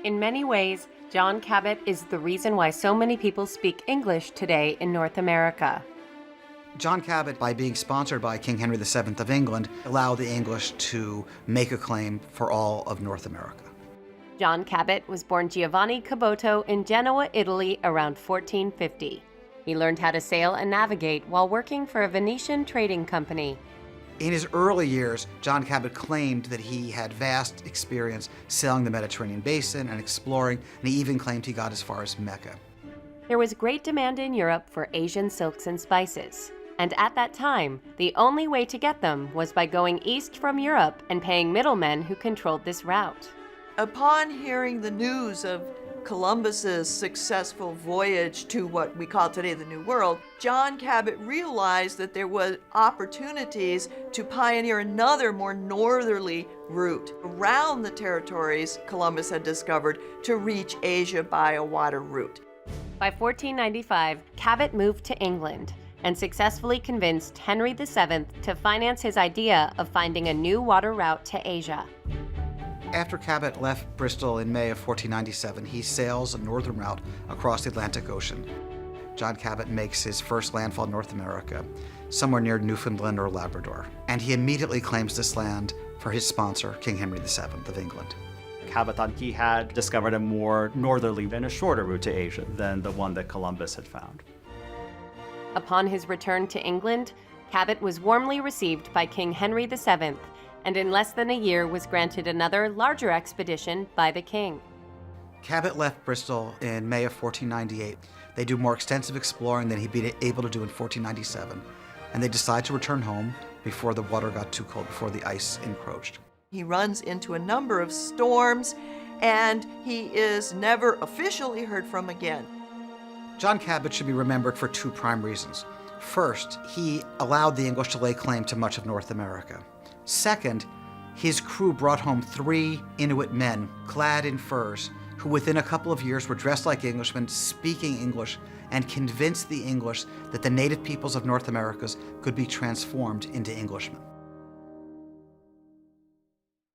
In many ways, John Cabot is the reason why so many people speak English today in North America. John Cabot, by being sponsored by King Henry VII of England, allowed the English to make a claim for all of North America. John Cabot was born Giovanni Caboto in Genoa, Italy around 1450. He learned how to sail and navigate while working for a Venetian trading company. In his early years, John Cabot claimed that he had vast experience sailing the Mediterranean basin and exploring, and he even claimed he got as far as Mecca. There was great demand in Europe for Asian silks and spices. And at that time, the only way to get them was by going east from Europe and paying middlemen who controlled this route. Upon hearing the news of Columbus's successful voyage to what we call today the New World, John Cabot realized that there were opportunities to pioneer another more northerly route around the territories Columbus had discovered to reach Asia by a water route. By 1495, Cabot moved to England and successfully convinced Henry VII to finance his idea of finding a new water route to Asia. After Cabot left Bristol in May of 1497, he sails a northern route across the Atlantic Ocean. John Cabot makes his first landfall in North America, somewhere near Newfoundland or Labrador, and he immediately claims this land for his sponsor, King Henry VII of England. Cabot thought he had discovered a more northerly and a shorter route to Asia than the one that Columbus had found. Upon his return to England, Cabot was warmly received by King Henry VII, and in less than a year was granted another, larger expedition by the king. Cabot left Bristol in May of 1498. They do more extensive exploring than he'd be able to do in 1497, and they decide to return home before the water got too cold, before the ice encroached. He runs into a number of storms, and he is never officially heard from again. John Cabot should be remembered for two prime reasons. First, he allowed the English to lay claim to much of North America. Second, his crew brought home 3 Inuit men clad in furs who within a couple of years were dressed like Englishmen, speaking English, and convinced the English that the native peoples of North America could be transformed into Englishmen.